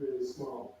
really small.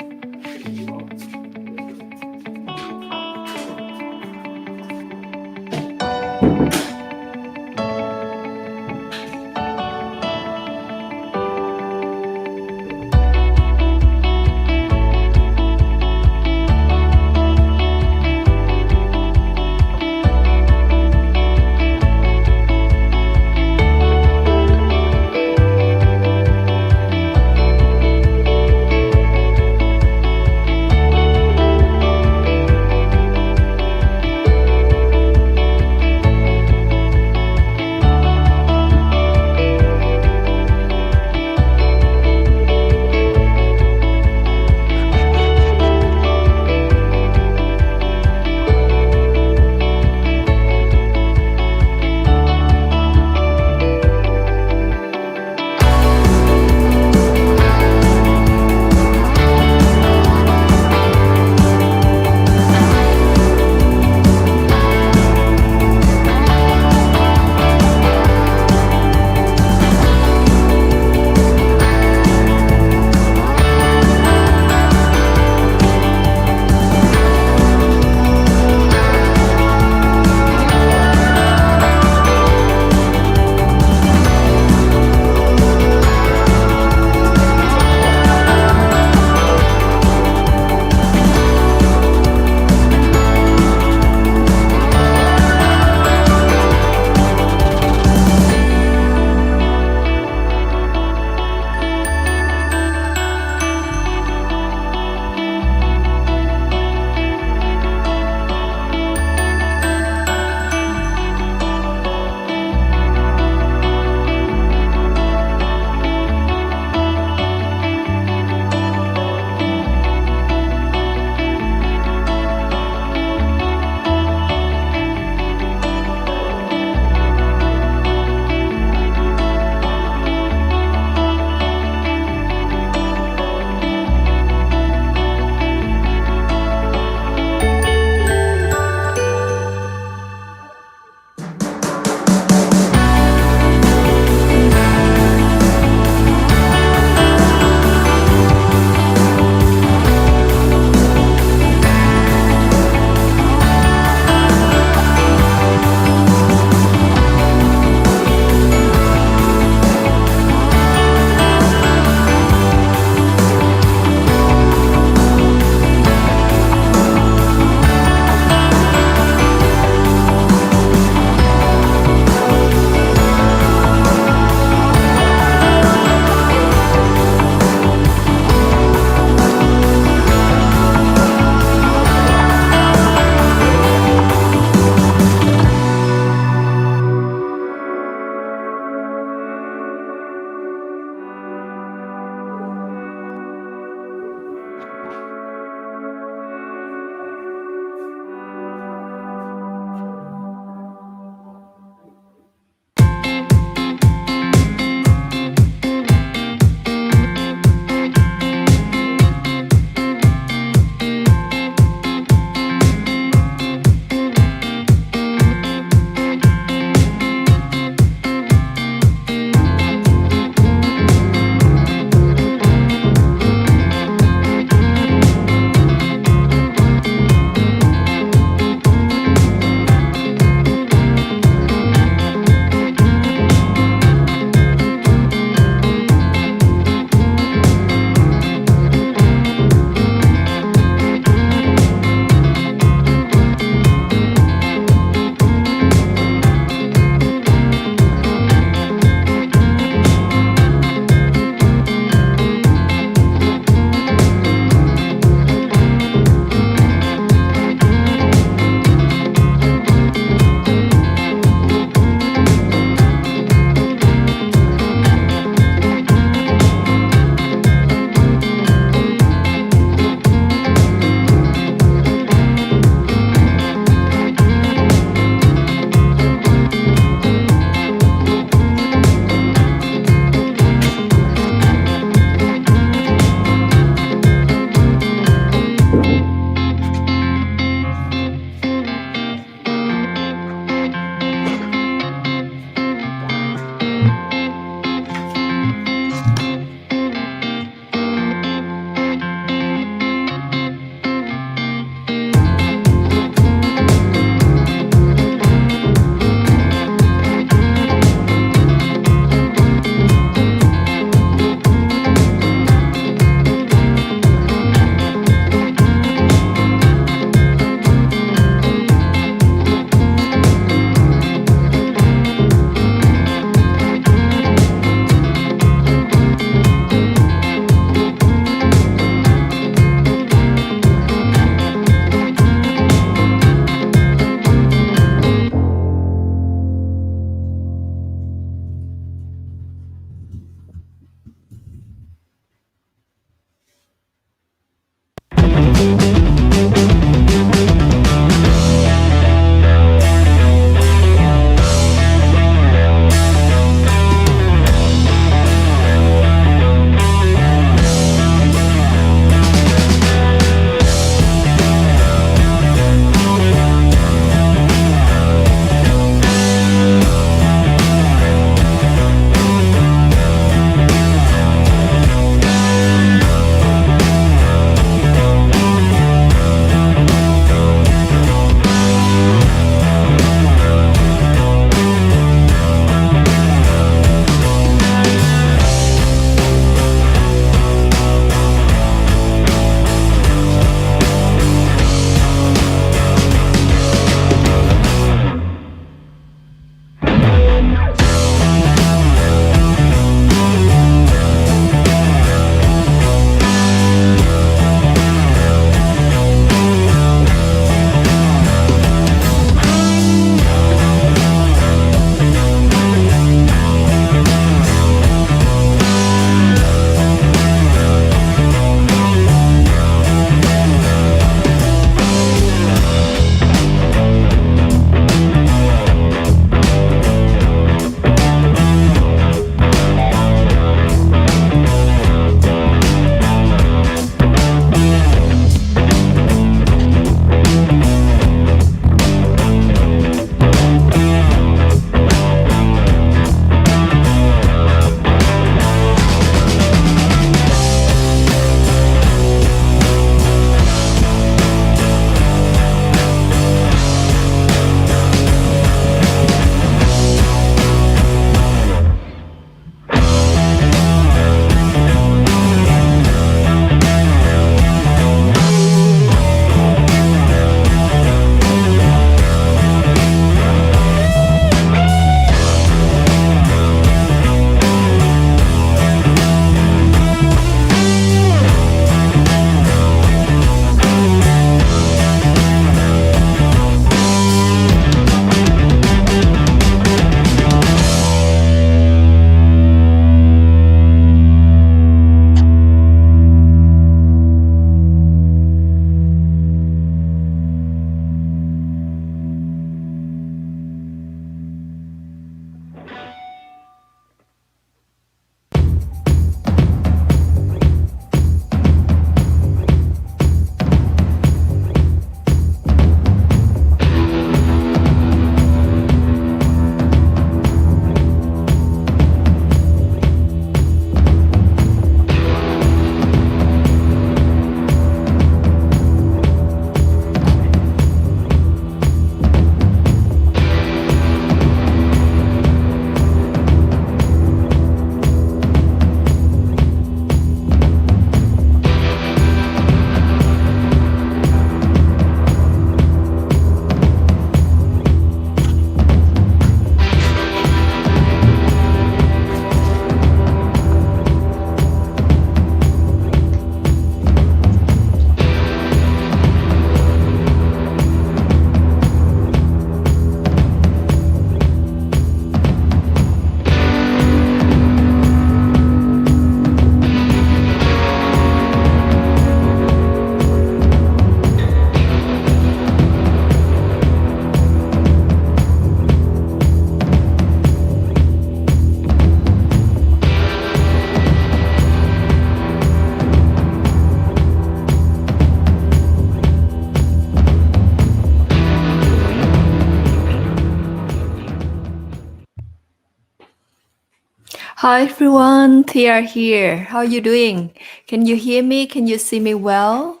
Hi everyone, Thea here. How are you doing? Can you hear me? Can you see me well?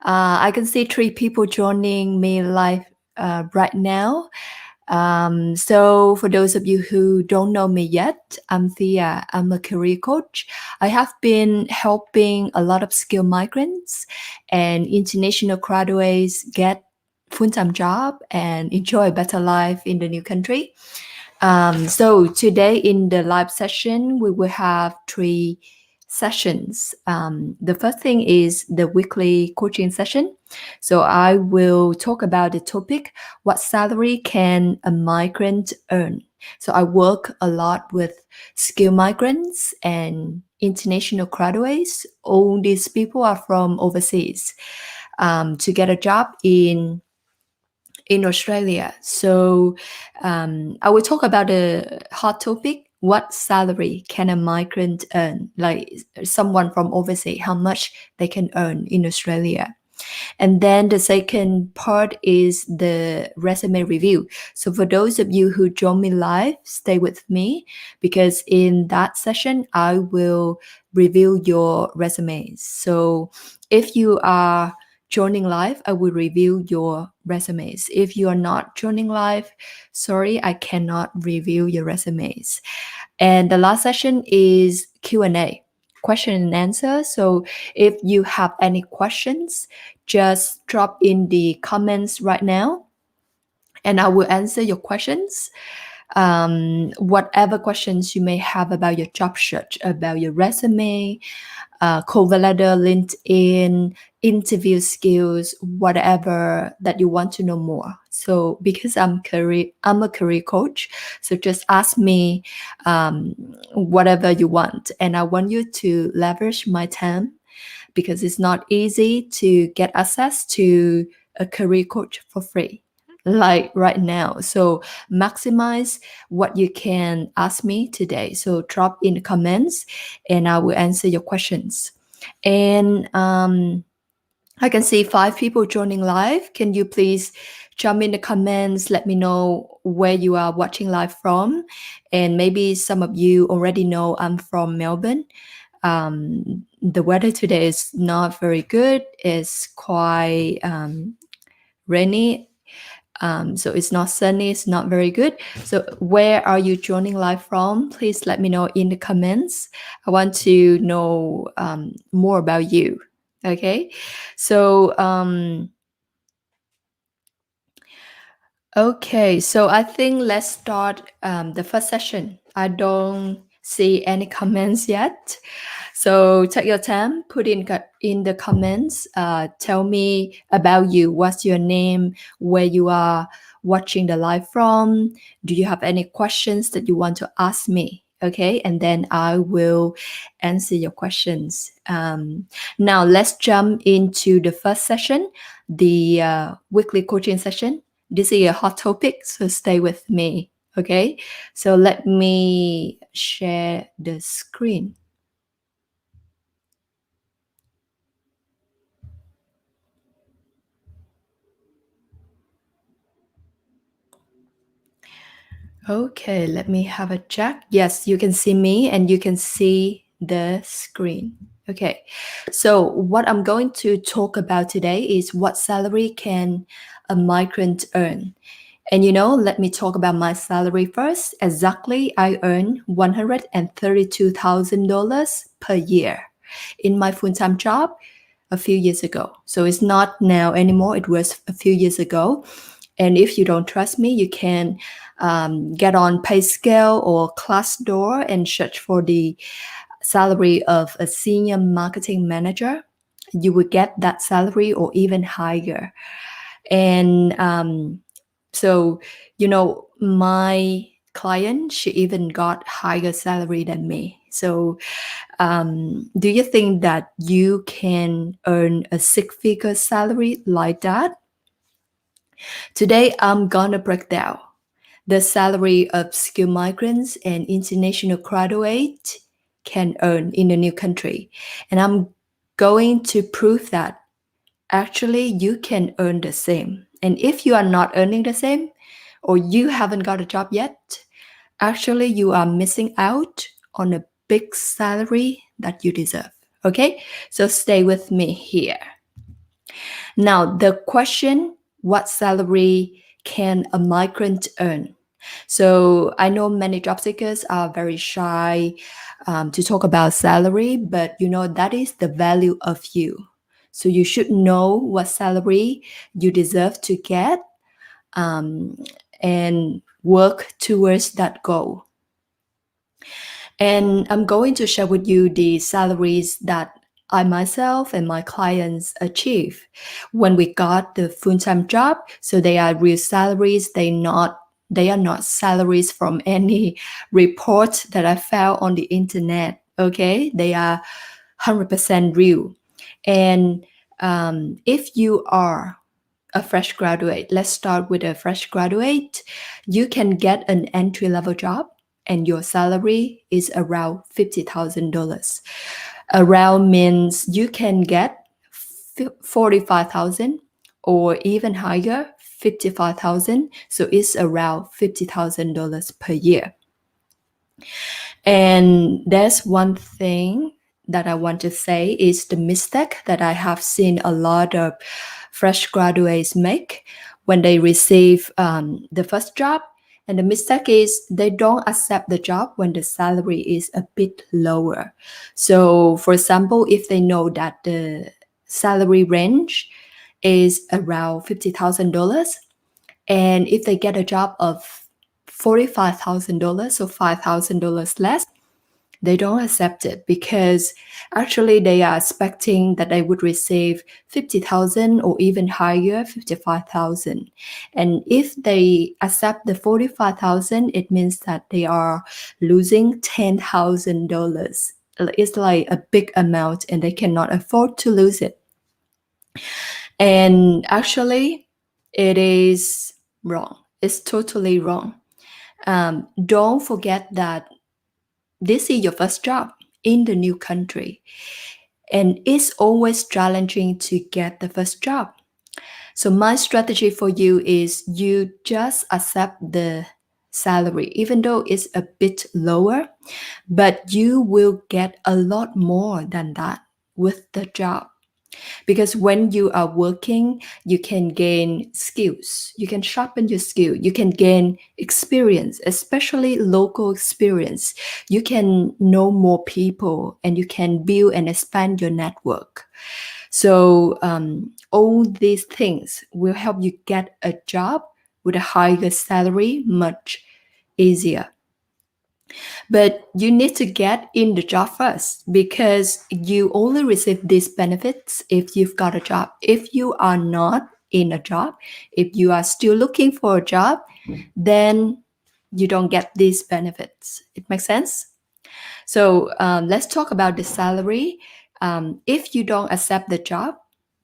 I can see three people joining me live right now. So for those of you who don't know me yet, I'm Thea. I'm a career coach. I have been helping a lot of skilled migrants and international graduates get full-time job and enjoy a better life in the new country. So today in the live session, we will have three sessions. The first thing is the weekly coaching session. So I will talk about the topic, what salary can a migrant earn? So I work a lot with skilled migrants and international graduates. All these people are from overseas to get a job in Australia. So I will talk about the hot topic. What salary can a migrant earn? Like someone from overseas, how much they can earn in Australia. And then the second part is the resume review. So for those of you who join me live, stay with me because in that session, I will review your resumes. So if you are joining live, I will review your resumes. If you are not joining live, sorry, I cannot review your resumes. And the last session is Q&A, question and answer. So if you have any questions, just drop in the comments right now and I will answer your questions. Whatever questions you may have about your job search, about your resume, cover letter, LinkedIn, interview skills, whatever that you want to know more. So because I'm a career coach, so just ask me whatever you want, and I want you to leverage my time because it's not easy to get access to a career coach for free like right now. So maximize what you can ask me today. So drop in the comments and I will answer your questions. And I can see 5 people joining live. Can you please jump in the comments? Let me know where you are watching live from. And maybe some of you already know I'm from Melbourne. The weather today is not very good. It's quite rainy. So it's not sunny, it's not very good. So where are you joining live from? Please let me know in the comments. I want to know more about you. Okay. So okay, so I think let's start the first session. I don't see any comments yet. So take your time, put in the comments, tell me about you. What's your name, where you are watching the live from? Do you have any questions that you want to ask me? Okay, and then I will answer your questions. Now let's jump into the first session, the weekly coaching session. This is a hot topic, so stay with me. Okay, so let me share the screen. Okay, let me have a check. Yes, you can see me and you can see the screen. Okay, so what I'm going to talk about today is what salary can a migrant earn. And let me talk about my salary first. Exactly, I earn $132,000 per year in my full-time job a few years ago. So it's not now anymore, it was a few years ago. And if you don't trust me, you can get on PayScale or Glassdoor and search for the salary of a senior marketing manager. You would get that salary or even higher. And so, my client, she even got higher salary than me. So, do you think that you can earn a six-figure salary like that? Today, I'm gonna break down the salary of skilled migrants and international graduates can earn in a new country. And I'm going to prove that actually you can earn the same. And if you are not earning the same or you haven't got a job yet, actually you are missing out on a big salary that you deserve. Okay, so stay with me here. Now, the question, what salary can a migrant earn? So I know many job seekers are very shy to talk about salary, but that is the value of you. So you should know what salary you deserve to get um, and work towards that goal. And I'm going to share with you the salaries that I myself and my clients achieve when we got the full-time job. So they are real salaries. They are not salaries from any report that I found on the internet. Okay, they are 100% real. And if you are a fresh graduate, let's start with a fresh graduate, you can get an entry-level job and your salary is around $50,000. Around means you can get 45,000 or even higher, 55,000. So it's around $50,000 per year. And there's one thing that I want to say is the mistake that I have seen a lot of fresh graduates make when they receive the first job. And the mistake is they don't accept the job when the salary is a bit lower. So, for example, if they know that the salary range is around $50,000, and if they get a job of $45,000, so $5,000 less, they don't accept it because actually they are expecting that they would receive 50,000 or even higher, 55,000. And if they accept the 45,000, it means that they are losing $10,000. It's like a big amount and they cannot afford to lose it. And actually, it is wrong. It's totally wrong. Don't forget that this is your first job in the new country. And it's always challenging to get the first job. So my strategy for you is you just accept the salary, even though it's a bit lower, but you will get a lot more than that with the job. Because when you are working, you can gain skills, you can sharpen your skill, you can gain experience, especially local experience. You can know more people and you can build and expand your network. So all these things will help you get a job with a higher salary much easier. But you need to get in the job first because you only receive these benefits if you've got a job. If you are not in a job, if you are still looking for a job, then you don't get these benefits. It makes sense? So let's talk about the salary. If you don't accept the job,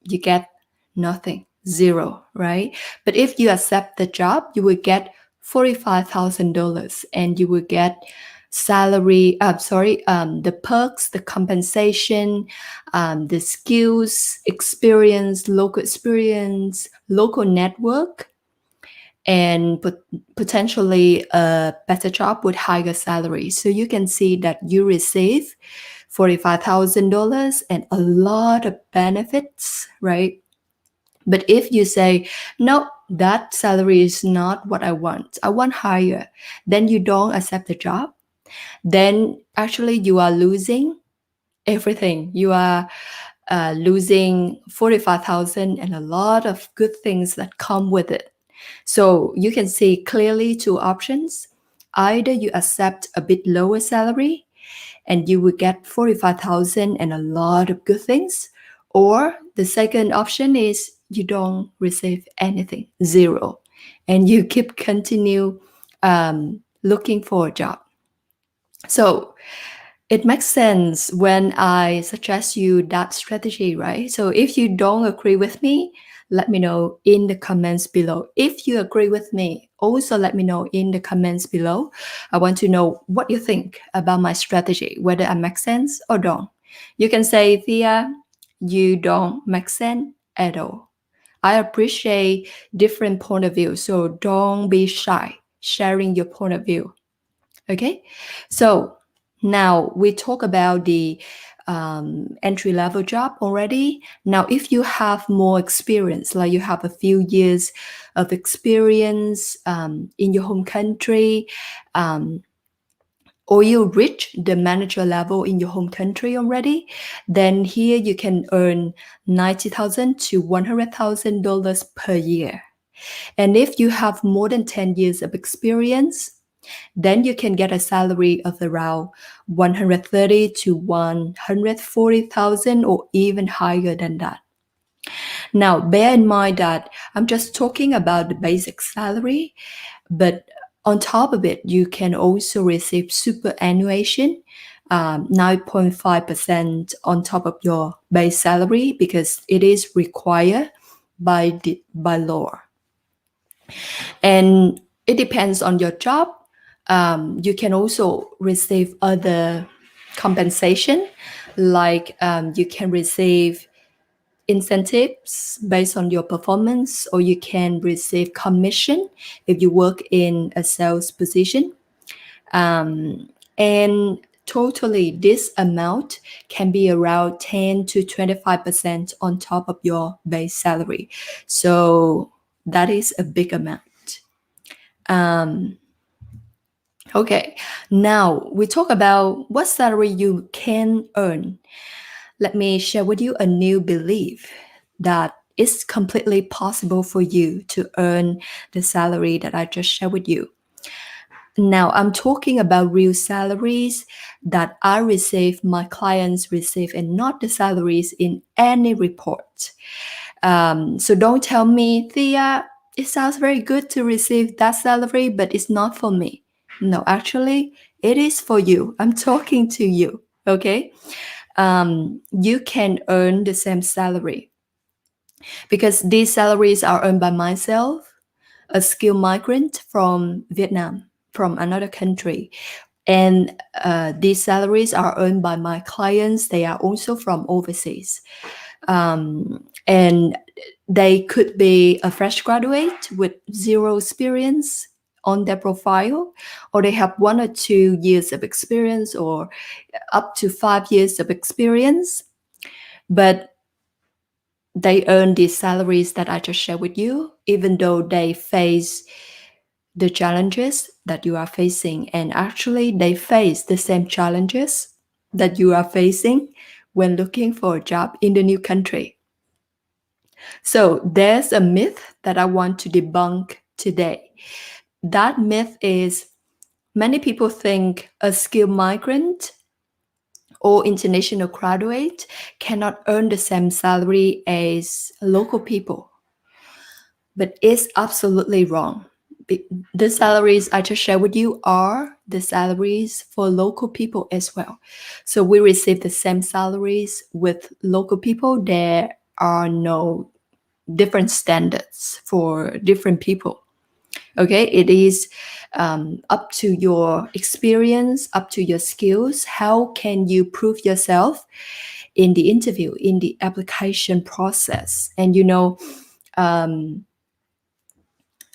you get nothing, zero, right? But if you accept the job, you will get $45,000 and you will get the perks, the compensation, the skills, experience, local network, and potentially a better job with higher salary. So you can see that you receive $45,000 and a lot of benefits, right? But if you say, no, that salary is not what I want higher, then you don't accept the job, then actually you are losing everything. You are losing 45,000 and a lot of good things that come with it. So you can see clearly two options. Either you accept a bit lower salary and you will get 45,000 and a lot of good things. Or the second option is you don't receive anything, zero, and you keep continue looking for a job. So it makes sense when I suggest you that strategy, right? So if you don't agree with me, let me know in the comments below. If you agree with me, also let me know in the comments below. I want to know what you think about my strategy, whether it makes sense or don't. You can say, Thea, you don't make sense at all. I appreciate different point of view, so don't be shy sharing your point of view. Okay? So Now we talk about the entry level job already. Now, if you have more experience, like you have a few years of experience in your home country, um, or you reach the manager level in your home country already, then here you can earn $90,000 to $100,000 per year. And if you have more than 10 years of experience, then you can get a salary of around 130 to 140,000 or even higher than that. Now, bear in mind that I'm just talking about the basic salary, but on top of it, you can also receive superannuation, 9.5% on top of your base salary because it is required by law. And it depends on your job. You can also receive other compensation, like you can receive incentives based on your performance, or you can receive commission if you work in a sales position. And totally, this amount can be around 10 to 25% on top of your base salary. So that is a big amount. Okay, now we talk about what salary you can earn. Let me share with you a new belief that it's completely possible for you to earn the salary that I just shared with you. Now, I'm talking about real salaries that I receive, my clients receive, and not the salaries in any report. So don't tell me, Thea, it sounds very good to receive that salary, but it's not for me. No, actually, it is for you. I'm talking to you, okay? You can earn the same salary because these salaries are earned by myself, a skilled migrant from Vietnam, from another country. And these salaries are earned by my clients. They are also from overseas. And they could be a fresh graduate with zero experience on their profile, or they have 1 or 2 years of experience, or up to 5 years of experience. But they earn these salaries that I just shared with you, even though they face the challenges that you are facing. And actually, they face the same challenges that you are facing when looking for a job in the new country. So there's a myth that I want to debunk today. That myth is many people think a skilled migrant or international graduate cannot earn the same salary as local people. But it's absolutely wrong. The salaries I just shared with you are the salaries for local people as well. So we receive the same salaries with local people. There are no different standards for different people. Okay, it is up to your experience, up to your skills. How can you prove yourself in the interview, in the application process? And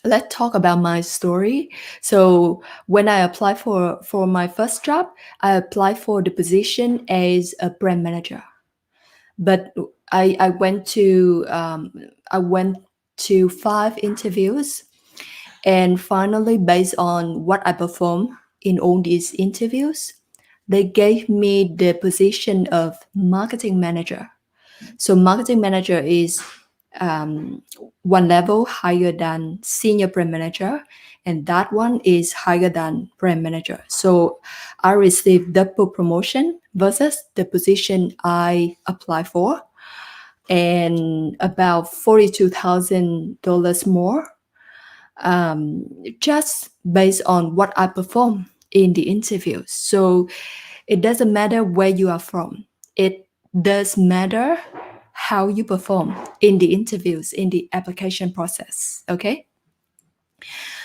let's talk about my story. So when I applied for my first job, I applied for the position as a brand manager. But I went to 5 interviews, and finally, based on what I performed in all these interviews, they gave me the position of marketing manager. So marketing manager is one level higher than senior brand manager, and that one is higher than brand manager. So I received double promotion versus the position I applied for, and about $42,000 more, just based on what I perform in the interviews. So it doesn't matter where you are from. It does matter how you perform in the interviews, in the application process. Okay.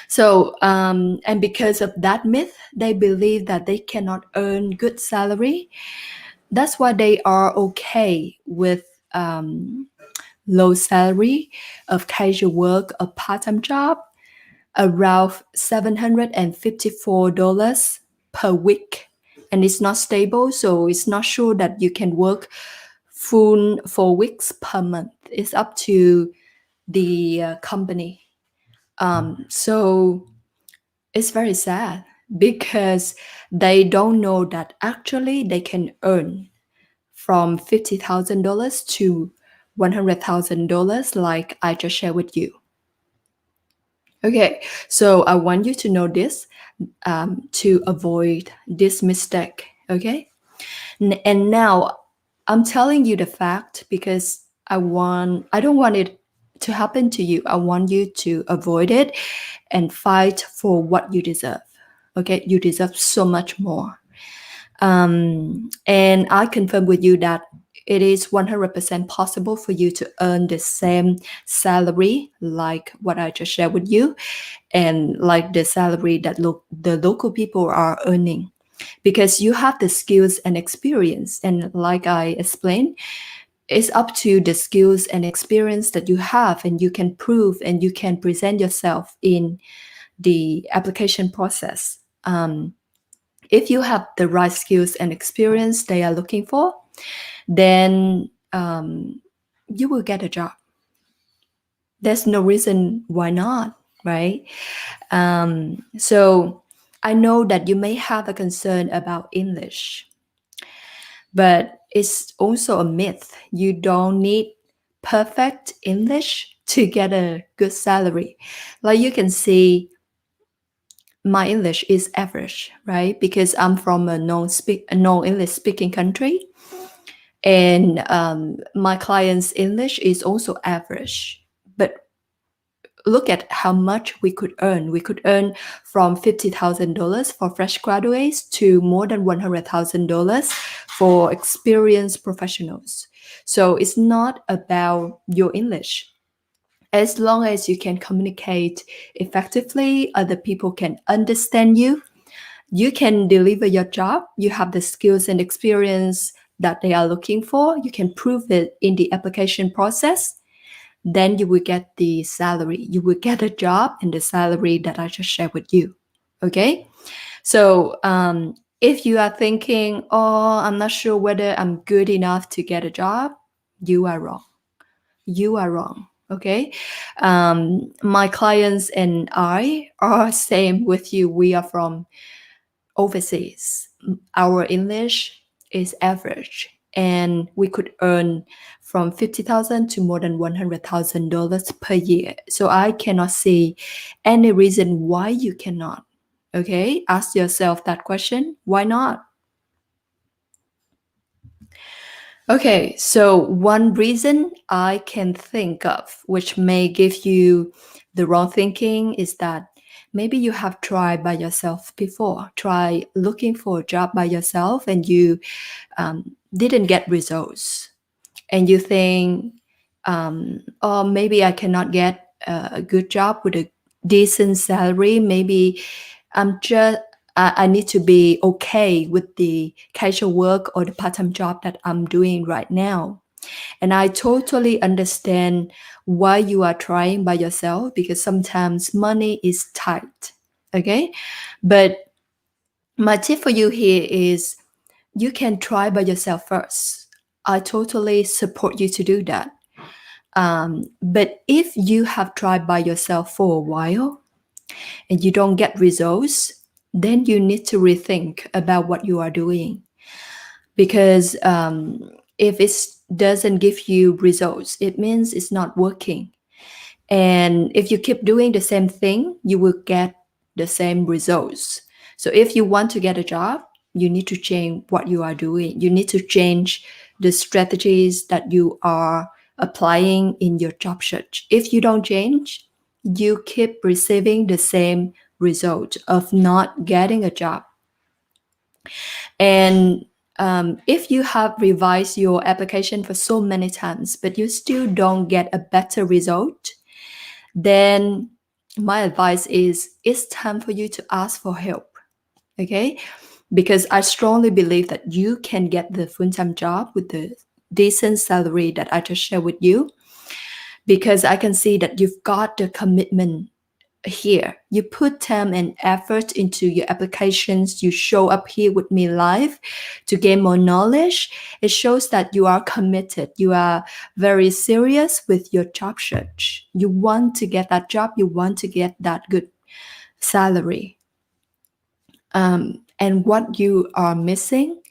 So, and because of that myth, they believe that they cannot earn good salary. That's why they are okay with low salary of casual work, a part-time job, around $754 per week and it's not stable, so it's not sure that you can work full 4 weeks per month. It's up to the company. So it's very sad because they don't know that actually they can earn from $50,000 to $100,000, like I just shared with you. Okay, so I want you to know this to avoid this mistake. Okay, and now I'm telling you the fact because I don't want it to happen to you. I want you to avoid it and fight for what you deserve. Okay, you deserve so much more. And I confirm with you that it is 100% possible for you to earn the same salary like what I just shared with you, and like the salary that the local people are earning, because you have the skills and experience. And like I explained, it's up to the skills and experience that you have, and you can prove and you can present yourself in the application process. If you have the right skills and experience they are looking for, then you will get a job. There's no reason why not, right? So I know that you may have a concern about English, but it's also a myth. You don't need perfect English to get a good salary. Like you can see, my English is average, right? Because I'm from a non-English speaking country, and my client's English is also average. But look at how much we could earn. We could earn from $50,000 for fresh graduates to more than $100,000 for experienced professionals. So it's not about your English. As long as you can communicate effectively, other people can understand you, you can deliver your job, you have the skills and experience that they are looking for, you can prove it in the application process, then you will get the salary. You will get a job and the salary that I just shared with you. Okay? So if you are thinking, oh, I'm not sure whether I'm good enough to get a job, you are wrong. You are wrong. Okay? My clients and I are same with you. We are from overseas. Our English is average, and we could earn from $50,000 to more than $100,000 per year. So I cannot see any reason why you cannot. Okay, ask yourself that question. Why not? Okay, so one reason I can think of, which may give you the wrong thinking, is that maybe you have tried by yourself before, try looking for a job by yourself, and you didn't get results. And you think, oh, maybe I cannot get a good job with a decent salary. Maybe I need to be okay with the casual work or the part-time job that I'm doing right now. And I totally understand why you are trying by yourself, because sometimes money is tight. Okay. But my tip for you here is you can try by yourself first. I totally support you to do that. But if you have tried by yourself for a while and you don't get results, then you need to rethink about what you are doing. Because if it doesn't give you results, it means it's not working. And if you keep doing the same thing, you will get the same results. So if you want to get a job, you need to change what you are doing. You need to change the strategies that you are applying in your job search. If you don't change, you keep receiving the same result of not getting a job. And if you have revised your application for so many times, but you still don't get a better result, then my advice is it's time for you to ask for help. Okay? Because I strongly believe that you can get the full-time job with the decent salary that I just shared with you. Because I can see that you've got the commitment here. You put time and effort into your applications. You show up here with me live to gain more knowledge. It shows that you are committed. You are very serious with your job search. You want to get that job. You want to get that good salary. And what you are missing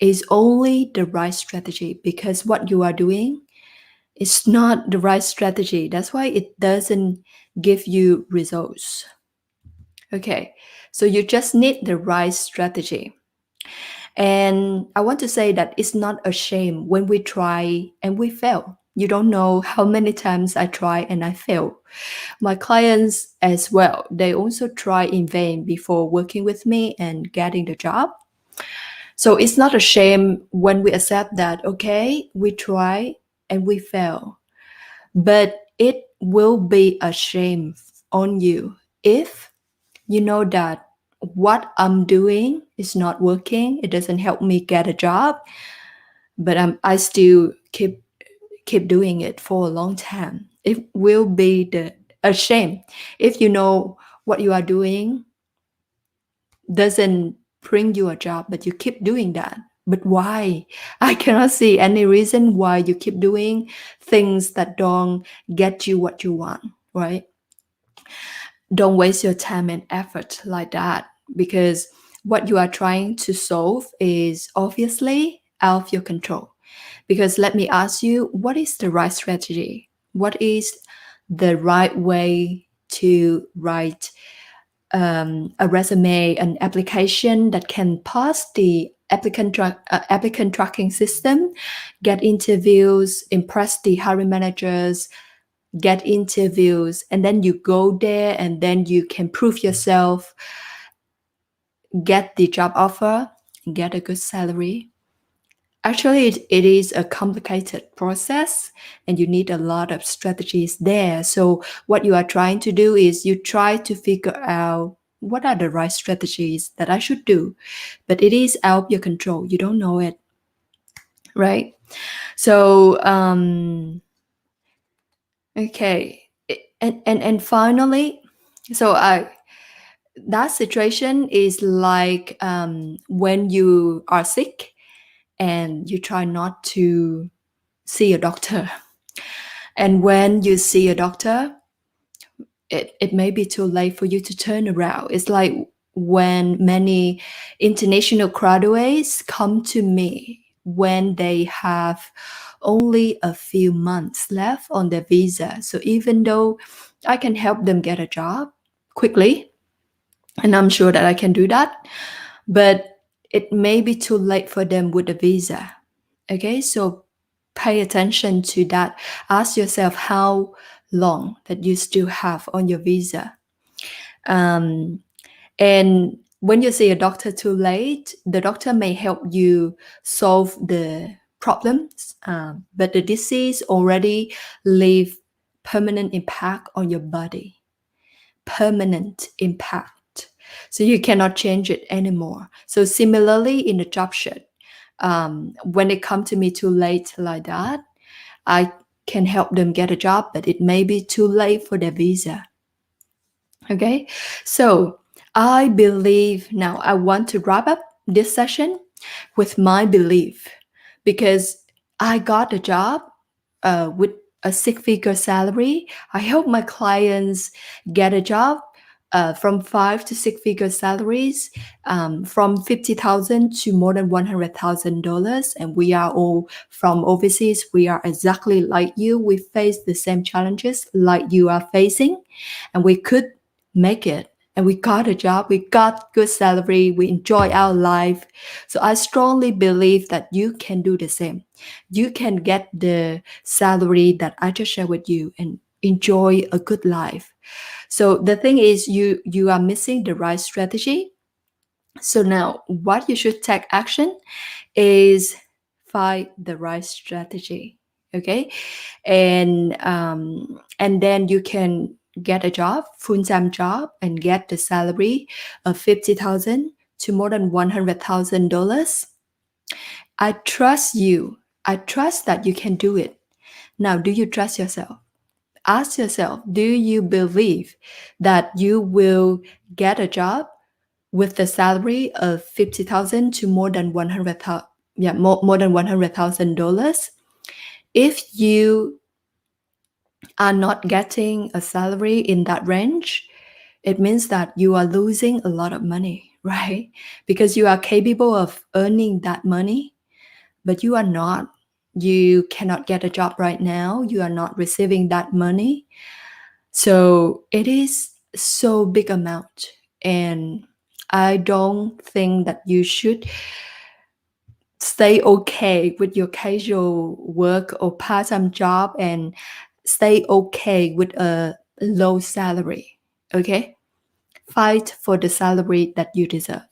is only the right strategy, because what you are doing is not the right strategy. That's why it doesn't give you results. Okay, so you just need the right strategy. And I want to say that it's not a shame when we try and we fail. You don't know how many times I try and I fail. My clients as well, they also try in vain before working with me and getting the job. So it's not a shame when we accept that, okay, we try and we fail. But it will be a shame on you if you know that what I'm doing is not working. It doesn't help me get a job, but I still keep doing it for a long time. It will be a shame if you know what you are doing doesn't bring you a job, but you keep doing that. But why? I cannot see any reason why you keep doing things that don't get you what you want, right? Don't waste your time and effort like that, because what you are trying to solve is obviously out of your control. Because let me ask you, what is the right strategy? What is the right way to write a resume, an application that can pass the applicant tracking system, get interviews, impress the hiring managers, get interviews, and then you go there and then you can prove yourself, get the job offer, get a good salary? Actually, it is a complicated process and you need a lot of strategies there. So what you are trying to do is you try to figure out what are the right strategies that I should do, but it is out of your control. You don't know it, right? So okay, and finally, so that situation is like when you are sick and you try not to see a doctor. And when you see a doctor, it may be too late for you to turn around. It's like when many international graduates come to me when they have only a few months left on their visa. So even though I can help them get a job quickly, and I'm sure that I can do that, but it may be too late for them with the visa. Okay, so pay attention to that. Ask yourself how long that you still have on your visa. And when you see a doctor too late, the doctor may help you solve the problems, but the disease already leave permanent impact on your body. Permanent impact. So you cannot change it anymore. So similarly in the job search, when they come to me too late like that, I can help them get a job, but it may be too late for their visa. Okay, so I believe now I want to wrap up this session with my belief, because I got a job with a six-figure salary. I hope my clients get a job from 5 to 6 figure salaries, from 50,000 to more than $100,000. And we are all from overseas. We are exactly like you. We face the same challenges like you are facing, and we could make it. And we got a job, we got good salary, we enjoy our life. So I strongly believe that you can do the same. You can get the salary that I just shared with you and enjoy a good life. So the thing is, you are missing the right strategy. So now what you should take action is find the right strategy. Okay, and then you can get a job, full-time job, and get the salary of 50,000 to more than $100,000. I trust you. I trust that you can do it. Now, do you trust yourself? ask yourself, do you believe that you will get a job with the salary of 50,000 to more than 100,000? Yeah, more than $100,000. If you are not getting a salary in that range, it means that you are losing a lot of money, right? Because you are capable of earning that money, but you are not. You cannot get a job right now. You are not receiving that money. So it is so big amount. And I don't think that you should stay okay with your casual work or part-time job and stay okay with a low salary. Okay? Fight for the salary that you deserve.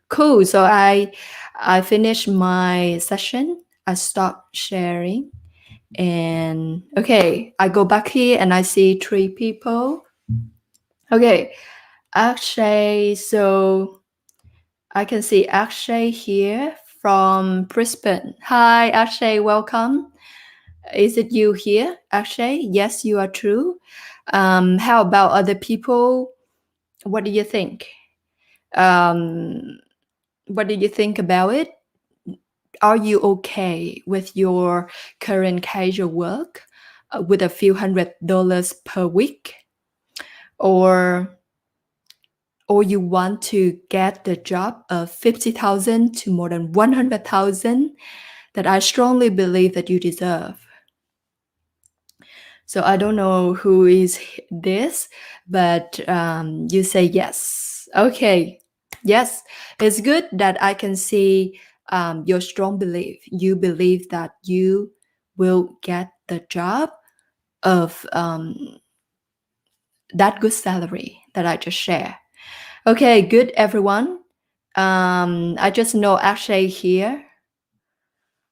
Cool. So I finished my session. I stopped sharing. And okay, I go back here and I see 3 people. Okay, Akshay. So I can see Akshay here from Brisbane. Hi, Akshay. Welcome. Is it you here, Akshay? Yes, you are true. How about other people? What do you think? Um, what do you think about it? Are you okay with your current casual work with a few $100 per week? Or you want to get the job of 50,000 to more than 100,000 that I strongly believe that you deserve? So I don't know who is this, but you say yes. Okay, yes, it's good that I can see your strong belief. You believe that you will get the job of that good salary that I just shared. Okay, good everyone. I just know Akshay here.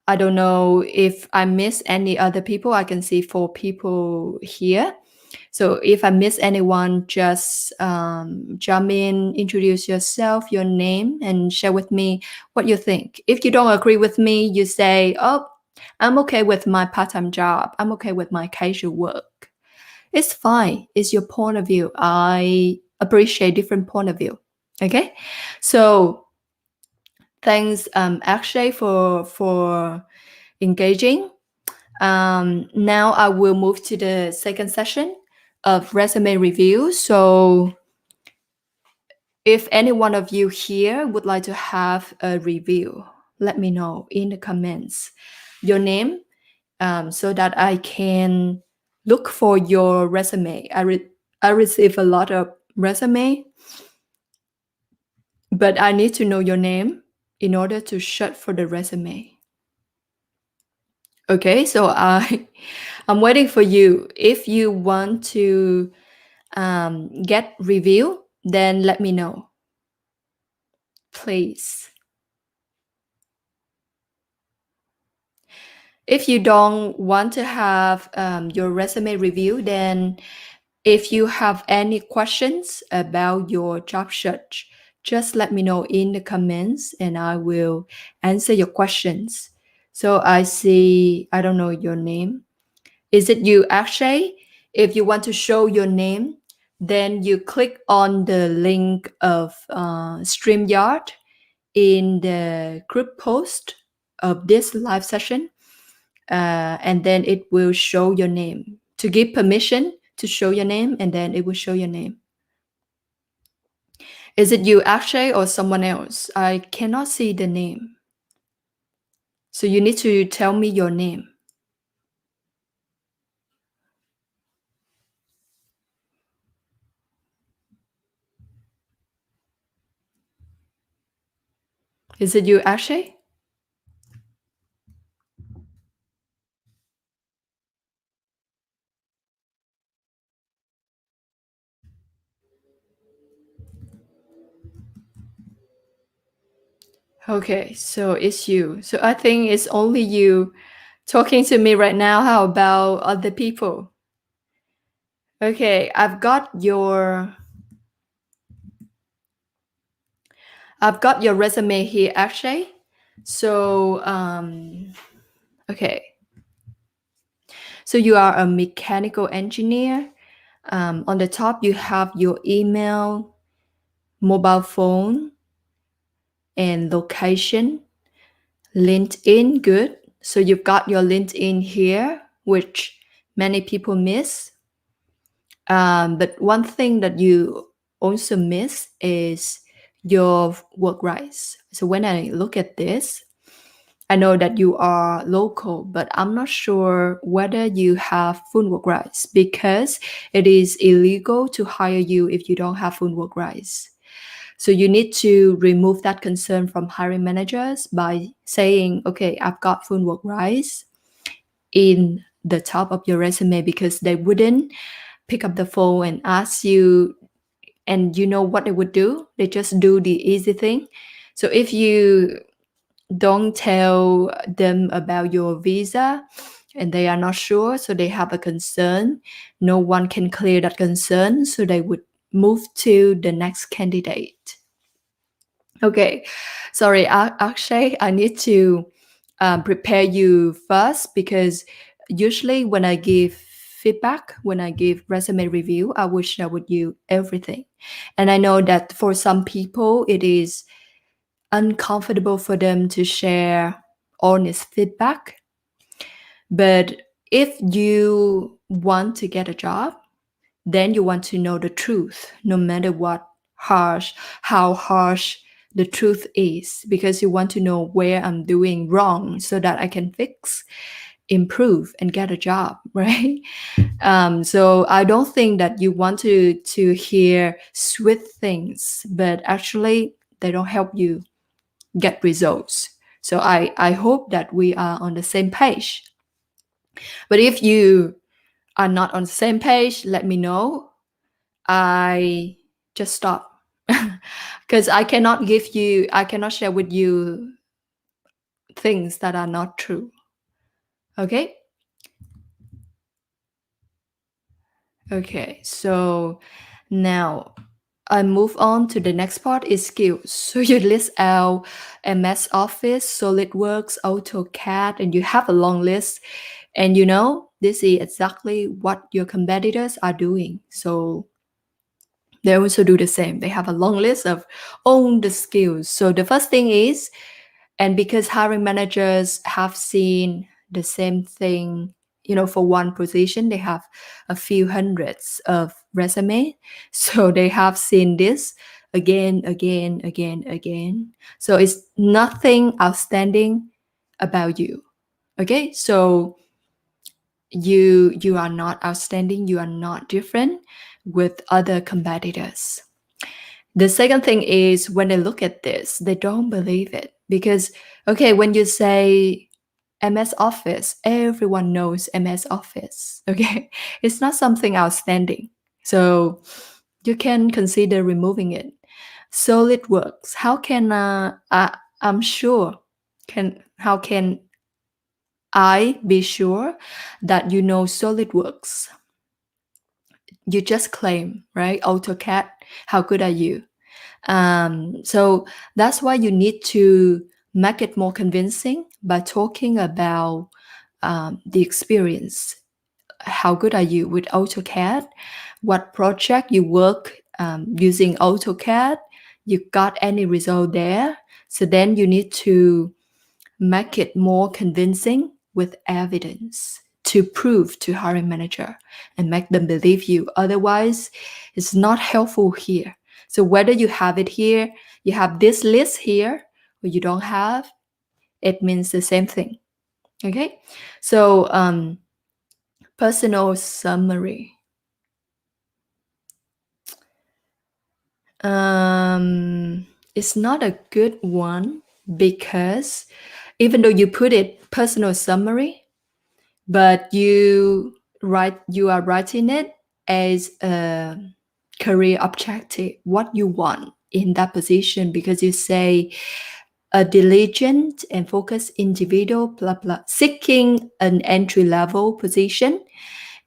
I don't know if I miss any other people. I can see 4 people here. So if I miss anyone, just jump in, introduce yourself, your name, and share with me what you think. If you don't agree with me, you say, oh, I'm okay with my part-time job. I'm okay with my casual work. It's fine. It's your point of view. I appreciate different point of view. Okay? So thanks, Akshay, for engaging. Now I will move to the second session of resume review. So if any one of you here would like to have a review, let me know in the comments your name, so that I can look for your resume. I receive a lot of resume, but I need to know your name in order to search for the resume. Okay, so I'm waiting for you. If you want to get review, then let me know, please. If you don't want to have your resume review, then if you have any questions about your job search, just let me know in the comments and I will answer your questions. So I see, I don't know your name. Is it you, Akshay? If you want to show your name, then you click on the link of StreamYard in the group post of this live session, and then it will show your name. To give permission to show your name, and then it will show your name. Is it you, Akshay, or someone else? I cannot see the name. So you need to tell me your name. Is it you, Akshay? Okay, so it's you. So I think it's only you talking to me right now. How about other people? Okay, I've got your resume here, Akshay. So okay. So you are a mechanical engineer. On the top, you have your email, mobile phone, and location. LinkedIn, good. So you've got your LinkedIn here, which many people miss. But one thing that you also miss is your work rights. So when I look at this, I know that you are local, but I'm not sure whether you have full work rights because it is illegal to hire you if you don't have full work rights. So you need to remove that concern from hiring managers by saying, okay, I've got full work rights in the top of your resume, because they wouldn't pick up the phone and ask you, and you know what they would do? They just do the easy thing. So if you don't tell them about your visa and they are not sure, so they have a concern, no one can clear that concern, so they would move to the next candidate. Okay, sorry, Akshay, I need to prepare you first, because usually when I give feedback, when I give resume review, I will share with you everything. And I know that for some people, it is uncomfortable for them to share honest feedback. But if you want to get a job, then you want to know the truth, no matter how harsh the truth is, because you want to know where I'm doing wrong so that I can fix, improve, and get a job, right? So I don't think that you want to hear sweet things, but actually they don't help you get results. So I hope that we are on the same page. But if you are not on the same page, let me know. I just stop. Because I cannot share with you things that are not true. Okay? Okay, so now I move on to the next part is skills. So you list out MS Office, SolidWorks, AutoCAD, and you have a long list. And you know, this is exactly what your competitors are doing. So they also do the same. They have a long list of all the skills. So the first thing is, and because hiring managers have seen the same thing, you know, for one position, they have a few hundreds of resume. So they have seen this again, again, again, again. So it's nothing outstanding about you. Okay, so you are not outstanding, you are not different with other competitors. The second thing is, when they look at this, they don't believe it, because okay, when you say MS Office, everyone knows MS Office. Okay, it's not something outstanding, so you can consider removing it. SolidWorks, how can I'm sure, can how can I be sure that you know SolidWorks? You just claim, right? AutoCAD, how good are you? So that's why you need to make it more convincing by talking about the experience. How good are you with AutoCAD? What project you work using AutoCAD? You got any result there? So then you need to make it more convincing with evidence to prove to hiring manager and make them believe you. Otherwise, it's not helpful here. So whether you have it here, you have this list here, or you don't have, it means the same thing. Okay, so personal summary. It's not a good one, because even though you put it personal summary, but you are writing it as a career objective, what you want in that position, because you say a diligent and focused individual, blah blah, seeking an entry level position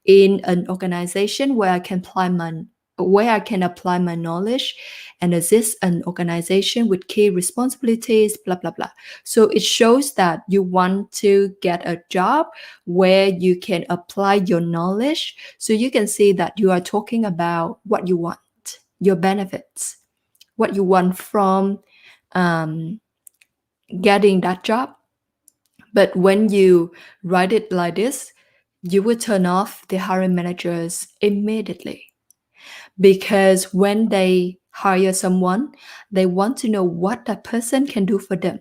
in an organization where I can apply my where I can apply my knowledge and assist an organization with key responsibilities, blah, blah, blah. So it shows that you want to get a job where you can apply your knowledge. So you can see that you are talking about what you want, your benefits, what you want from um, getting that job. But when you write it like this, you will turn off the hiring managers immediately. Because when they hire someone, they want to know what that person can do for them.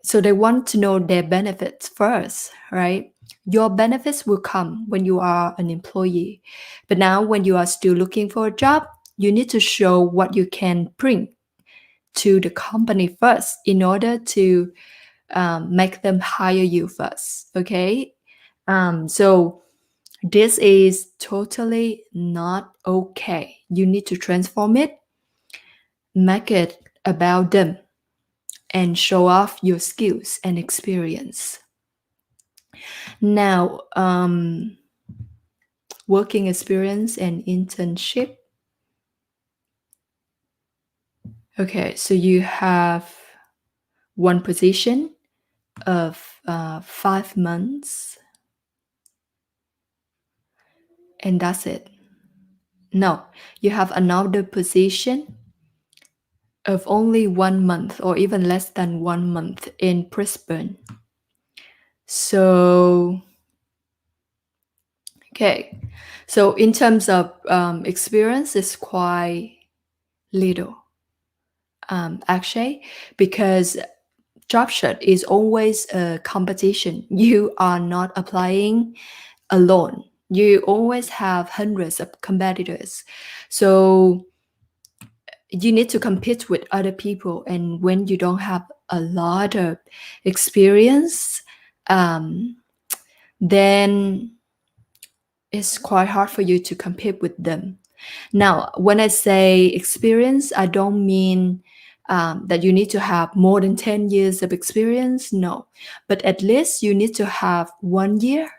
So they want to know their benefits first, right? Your benefits will come when you are an employee. But now, when you are still looking for a job, you need to show what you can bring to the company first in order to make them hire you first. Okay. So this is totally not okay. You need to transform it, make it about them, and show off your skills and experience. Now, working experience and internship. Okay, so you have one position of 5 months, and that's it. No, you have another position of only 1 month or even less than 1 month in Brisbane. So, okay. So in terms of experience, it's quite little, actually, because job search is always a competition. You are not applying alone. You always have hundreds of competitors. So you need to compete with other people. And when you don't have a lot of experience, then it's quite hard for you to compete with them. Now, when I say experience, I don't mean that you need to have more than 10 years of experience. No, but at least you need to have 1 year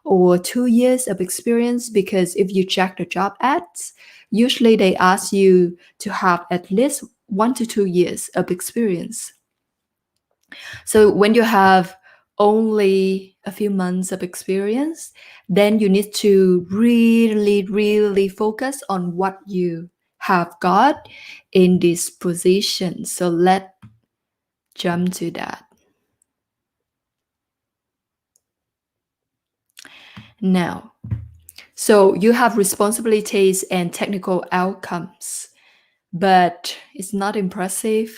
or 2 years of experience, because if you check the job ads, usually they ask you to have at least 1 to 2 years of experience. So when you have only a few months of experience, then you need to really focus on what you have got in this position. So let's jump to that. Now, so you have responsibilities and technical outcomes, but it's not impressive,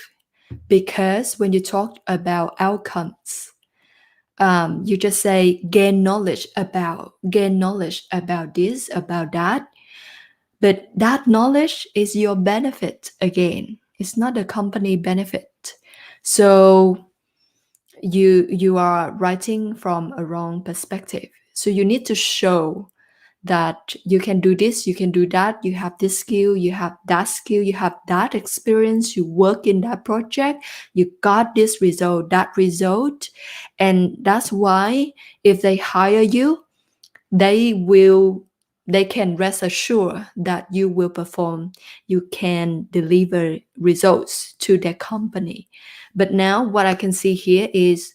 because when you talk about outcomes, you just say gain knowledge about this, about that. But that knowledge is your benefit again. It's not a company benefit. So you are writing from a wrong perspective. So you need to show that you can do this, you can do that, you have this skill, you have that skill, you have that experience, you work in that project, you got this result, that result. And that's why if they hire you, they can rest assured that you will perform, you can deliver results to their company. But now what I can see here is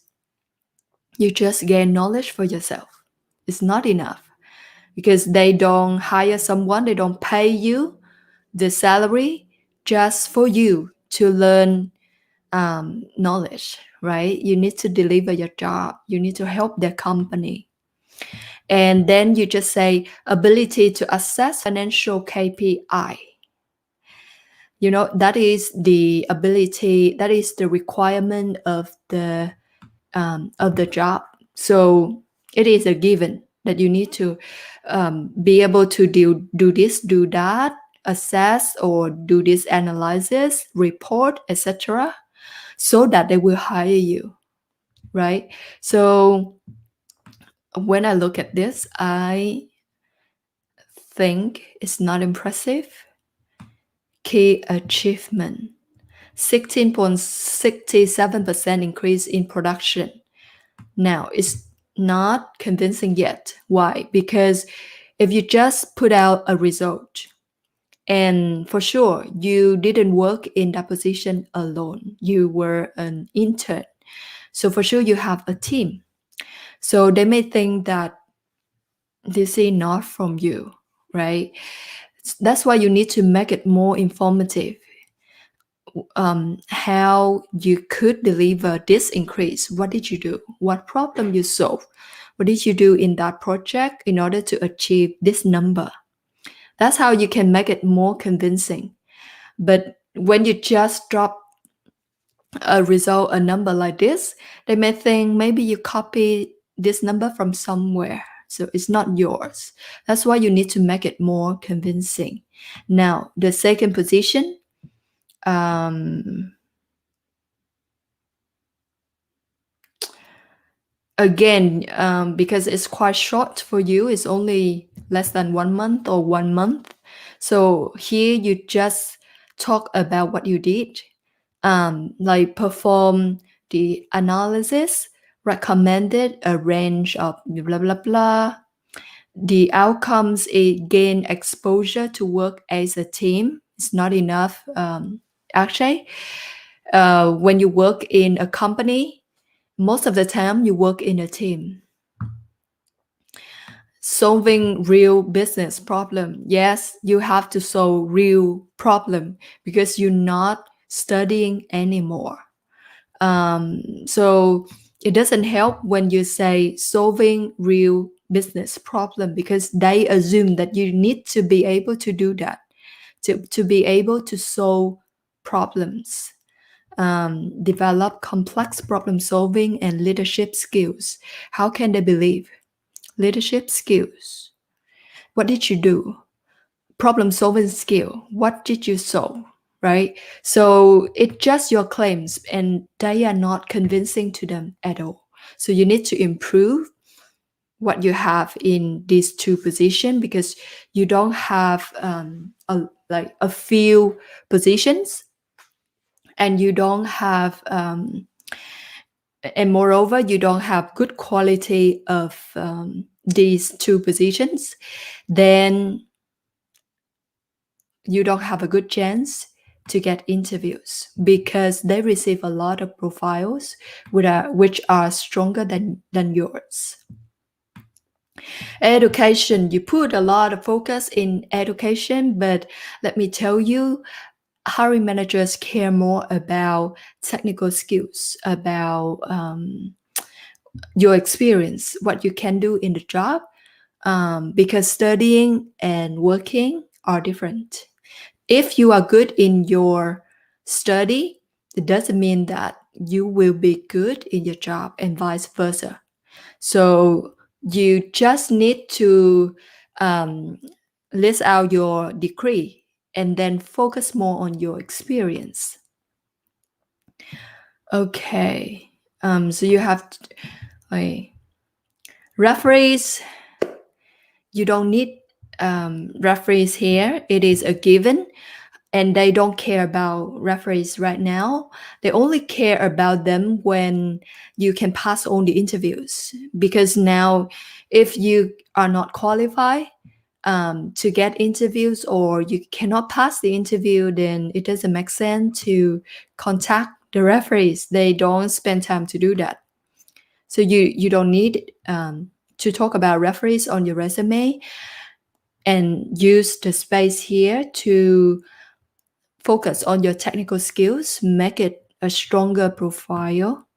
you just gain knowledge for yourself. It's not enough, because they don't hire someone, they don't pay you the salary just for you to learn knowledge, right? You need to deliver your job, you need to help their company. And then you just say ability to assess financial KPI. You know, that is the ability, that is the requirement of the job. So it is a given that you need to be able to do this, do that, assess or do this analysis, report, etc., so that they will hire you, right? So when I look at this, I think it's not impressive. Key achievement: 16.67% increase in production. Now, it's not convincing yet. Why? Because If you just put out a result, and for sure, you didn't work in that position alone, you were an intern. So for sure, you have a team. So they may think that this is not from you, right? That's why you need to make it more informative. How you could deliver this increase. What did you do? What problem you solve? What did you do in that project in order to achieve this number? That's how you can make it more convincing. But when you just drop a number like this, they may think maybe you copy this number from somewhere. So it's not yours. That's why you need to make it more convincing. Now, the second position, again, because it's quite short for you, it's only less than 1 month or 1 month. So here you just talk about what you did, like perform the analysis, recommended a range of blah blah blah. The outcomes is gain exposure to work as a team. It's not enough. Actually, when you work in a company, most of the time you work in a team. Solving real business problem. Yes, you have to solve real problem because you're not studying anymore. So it doesn't help when you say solving real business problem because they assume that you need to be able to do that, to be able to solve problems, develop complex problem solving and leadership skills. How can they believe? Leadership skills. What did you do? Problem solving skill. What did you solve? Right? So it's just your claims and they are not convincing to them at all. So you need to improve what you have in these two positions because you don't have a few positions and you don't have and moreover you don't have good quality of these two positions, then you don't have a good chance to get interviews because they receive a lot of profiles which are stronger than yours. Education, you put a lot of focus in education, but let me tell you, hiring managers care more about technical skills, about your experience, what you can do in the job, because studying and working are different. If you are good in your study, it doesn't mean that you will be good in your job and vice versa. So you just need to list out your degree and then focus more on your experience. Okay. So you have referees. You don't need referees here. It is a given. And they don't care about referees right now. They only care about them when you can pass on the interviews. Because now, if you are not qualified to get interviews or you cannot pass the interview, then it doesn't make sense to contact the referees. They don't spend time to do that. So you don't need to talk about referees on your resume and use the space here to focus on your technical skills, make it a stronger profile.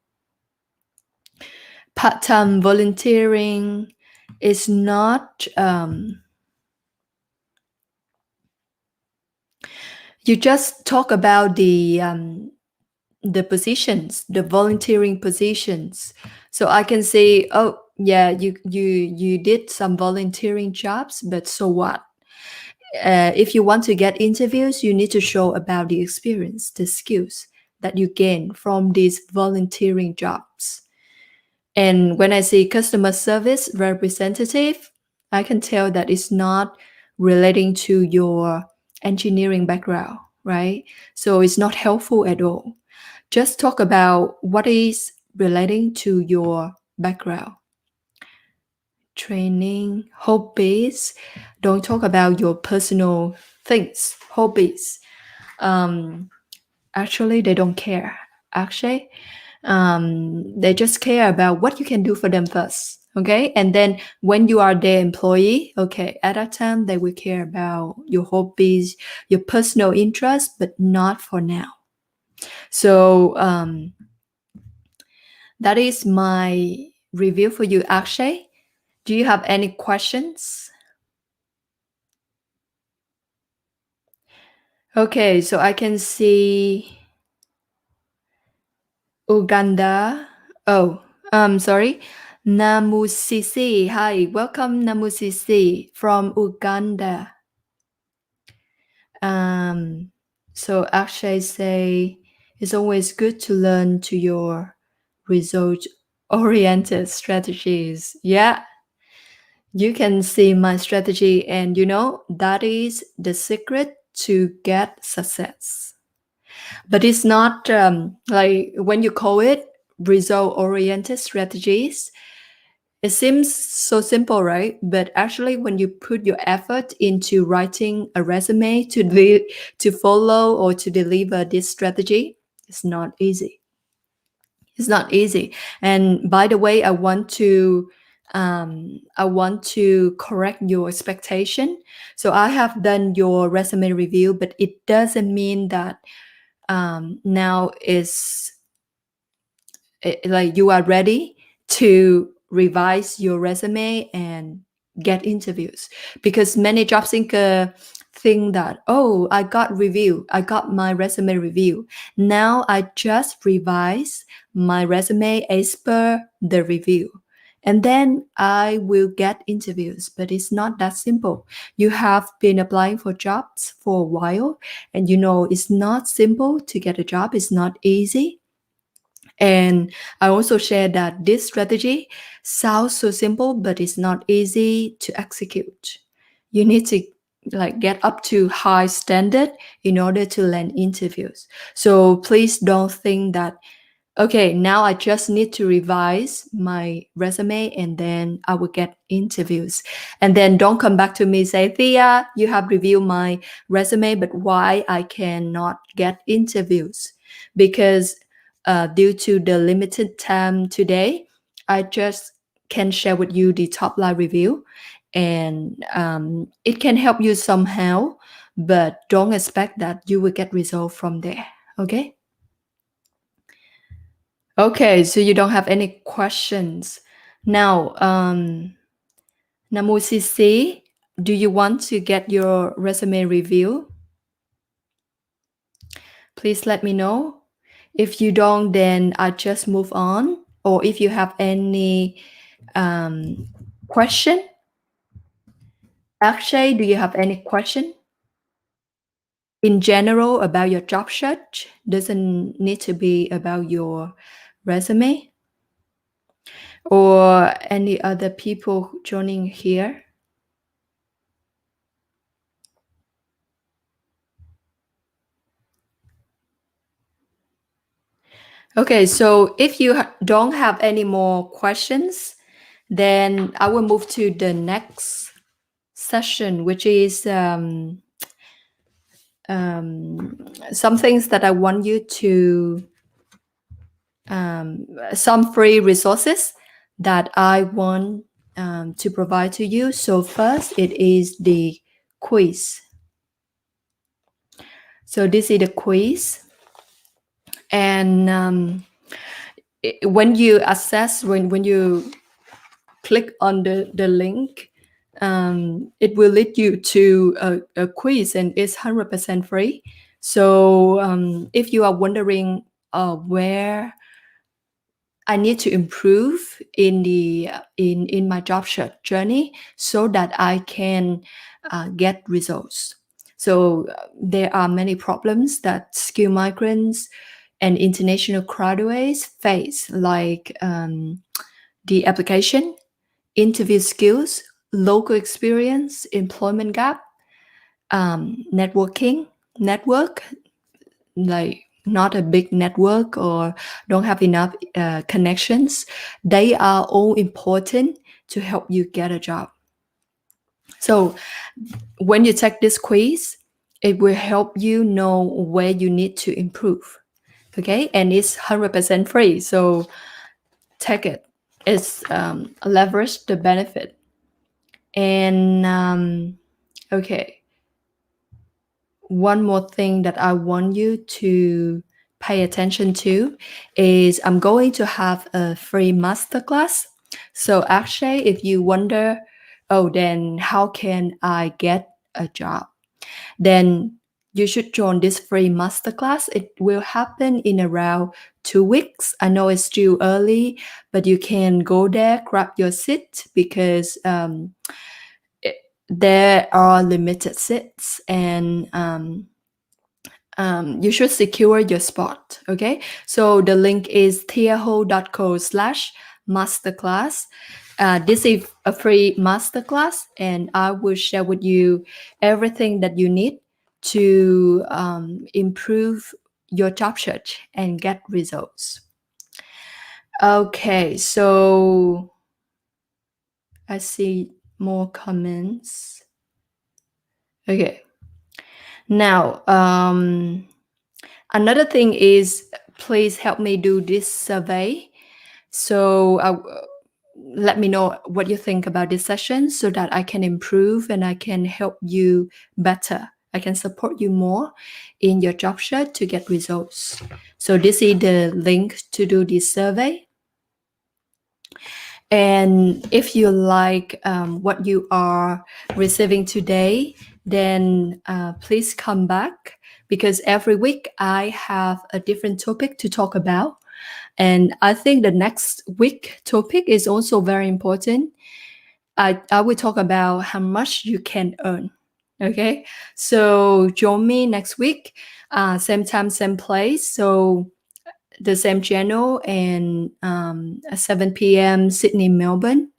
Part-time volunteering is not, you just talk about the positions, the volunteering positions. So I can say, oh yeah, you did some volunteering jobs, but so what? If you want to get interviews, you need to show about the experience, the skills that you gain from these volunteering jobs. And when I say customer service representative, I can tell that it's not relating to your engineering background, right? So it's not helpful at all. Just talk about what is relating to your background. training, hobbies. Don't talk about your personal things, hobbies. Actually, they don't care. Actually, they just care about what you can do for them first. Okay. And then when you are their employee, okay, at that time, they will care about your hobbies, your personal interests, but not for now. So that is my review for you, Akshay. Do you have any questions? Okay, so I can see Uganda. Oh, sorry. Namusisi. Hi, welcome Namusisi from Uganda. So Akshay say it's always good to learn to your result-oriented strategies. Yeah, you can see my strategy, and that is the secret to get success. But it's not like when you call it result-oriented strategies, it seems so simple, right? But actually, when you put your effort into writing a resume to follow or to deliver this strategy, it's not easy. It's not easy. And by the way, I want to correct your expectation. So I have done your resume review, but it doesn't mean that now is like you are ready to revise your resume and get interviews, because many job seekers think that, oh, I got my resume review, now I just revise my resume as per the review and then I will get interviews. But it's not that simple. You have been applying for jobs for a while, and it's not simple to get a job. It's not easy. And I also share that this strategy sounds so simple, but it's not easy to execute. You need to get up to high standard in order to land interviews. So please don't think that, okay, now I just need to revise my resume and then I will get interviews. And then don't come back to me say, Thea, you have reviewed my resume, but why I cannot get interviews? Because due to the limited time today, I just can share with you the top line review, and it can help you somehow, but don't expect that you will get results from there. Okay? Okay, so you don't have any questions. Now, Namusisi, do you want to get your resume review? Please let me know. If you don't, then I just move on. Or if you have any question, Akshay, do you have any question? In general about your job search, doesn't need to be about your resume or any other people joining here. Okay, so if you don't have any more questions, then I will move to the next session, which is some things that I want you to, some free resources that I want to provide to you. So first, it is the quiz. So this is the quiz. And when you access, when you click on the link, it will lead you to a quiz, and it's 100% free. So if you are wondering where I need to improve in my job search journey so that I can get results. So there are many problems that skilled migrants and international graduates face, like the application, interview skills, local experience, employment gap, network, like not a big network or don't have enough connections, they are all important to help you get a job. So when you take this quiz, it will help you know where you need to improve. Okay, and it's 100% free, so take it. It's leverage the benefit. And okay, one more thing that I want you to pay attention to is I'm going to have a free masterclass. So actually, if you wonder, oh, then how can I get a job? Then you should join this free masterclass. It will happen in around 2 weeks. I know it's still early, but you can go there, grab your seat because there are limited seats, and you should secure your spot. Okay, so the link is theaho.co/masterclass. This is a free masterclass, and I will share with you everything that you need to improve your job search and get results. Okay, so I see more comments. Okay. Now, another thing is please help me do this survey. So let me know what you think about this session so that I can improve and I can help you better. I can support you more in your job search to get results. So this is the link to do this survey. And if you like what you are receiving today, then please come back, because every week I have a different topic to talk about. And I think the next week topic is also very important. I will talk about how much you can earn. Okay, so join me next week, same time, same place. So the same channel, and at 7 p.m. Sydney, Melbourne.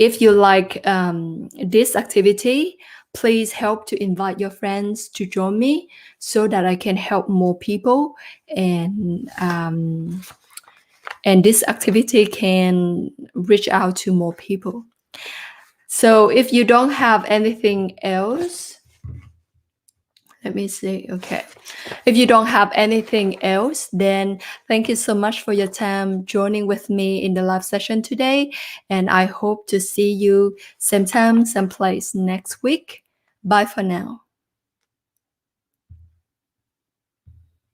If you like this activity, please help to invite your friends to join me so that I can help more people, and this activity can reach out to more people. So if you don't have anything else, let me see. Okay. If you don't have anything else, then thank you so much for your time joining with me in the live session today. And I hope to see you same time, same place next week. Bye for now.